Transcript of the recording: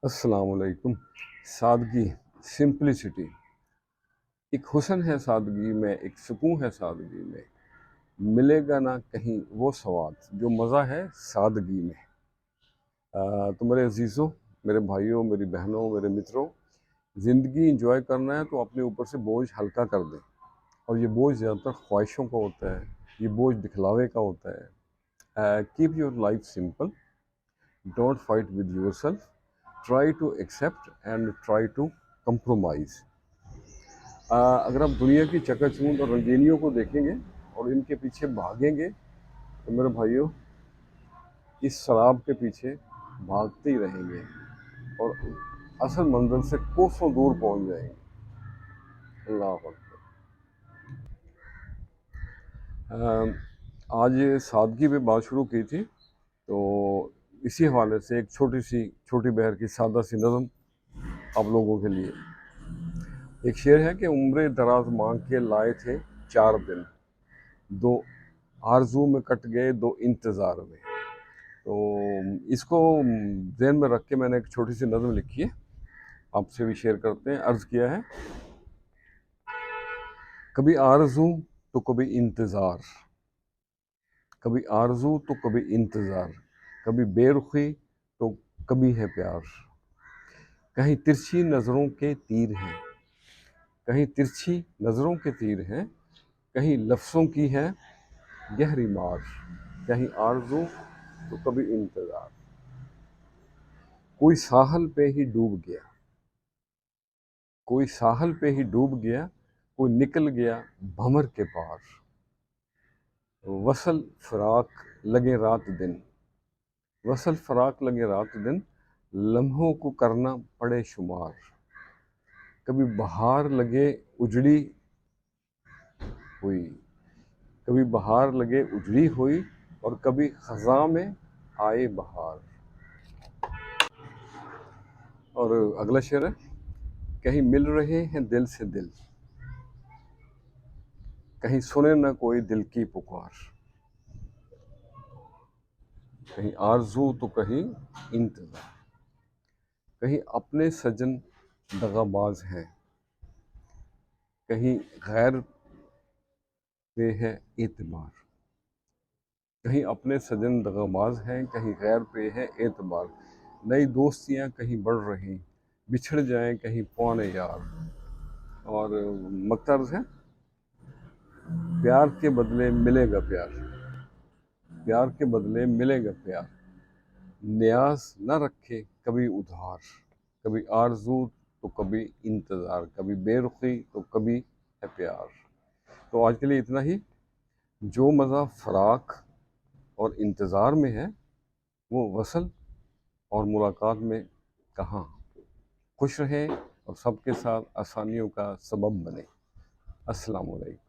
अस्सलाम वालेकुम। सादगी, सिंपलिसिटी, एक हुस्न है सादगी में, एक सुकून है सादगी में। मिलेगा ना कहीं वो स्वाद जो मज़ा है सादगी में। तो मेरे अजीज़ों, मेरे भाइयों, मेरी बहनों, मेरे मित्रों, ज़िंदगी इंजॉय करना है तो अपने ऊपर से बोझ हल्का कर दें। और ये बोझ ज़्यादातर ख्वाहिशों का होता है, ये बोझ दिखलावे का होता है। Keep your life simple, don't fight with yourself, try to accept and try to compromise. अगर आप दुनिया की चकाचौंध और रंगीनियों को देखेंगे और इनके पीछे भागेंगे तो मेरे भाइयों, इस शराब के पीछे भागते ही रहेंगे और असल मंजिल से कोसों दूर पहुंच जाएंगे। अल्लाह अकबर। आज सादगी पे बात शुरू की थी, तो इसी हवाले से एक छोटी बहर की सादा सी नज़म आप लोगों के लिए। एक शेर है कि उम्र दराज मांग के लाए थे 4 दिन, दो आरजू में कट गए, दो इंतज़ार में। तो इसको ज़हन में रख के मैंने एक छोटी सी नज़म लिखी है, आपसे भी शेयर करते हैं। अर्ज़ किया है, कभी आरजू तो कभी इंतज़ार, कभी आरजू तो कभी इंतज़ार, कभी बेरुखी तो कभी है प्यार। कहीं तिरछी नज़रों के तीर हैं, कहीं तिरछी नज़रों के तीर हैं, कहीं लफ्ज़ों की है गहरी मार। कहीं आरजू तो कभी इंतज़ार। कोई साहल पे ही डूब गया, कोई साहल पे ही डूब गया, कोई निकल गया भंवर के पार। वसल फराक लगे रात दिन, वसल फराक लगे रात दिन, लम्हों को करना पड़े शुमार। कभी बहार लगे उजड़ी हुई, कभी बहार लगे उजड़ी हुई, और कभी खज़ां में आए बहार। और अगला शेर है, कहीं मिल रहे हैं दिल से दिल, कहीं सुने न कोई दिल की पुकार। कहीं आरजू तो कहीं इंतज़ार, कहीं अपने सजन दगाबाज हैं, कहीं गैर पे है एतबार। कहीं अपने सजन दगाबाज हैं, कहीं गैर पे है एतबार। नई दोस्तियां कहीं बढ़ रही, बिछड़ जाएं कहीं पौने यार। और मकतर्ज है, प्यार के बदले मिलेगा प्यार, प्यार के बदले मिलेगा प्यार। न्याज न रखे कभी उधार, कभी आरजू तो कभी इंतज़ार, कभी बेरुखी तो कभी है प्यार। तो आज के लिए इतना ही। जो मज़ा फ़राक और इंतज़ार में है, वो वसल और मुलाकात में कहाँ। खुश रहें और सबके साथ आसानियों का सबब बने। अस्सलाम वालेकुम।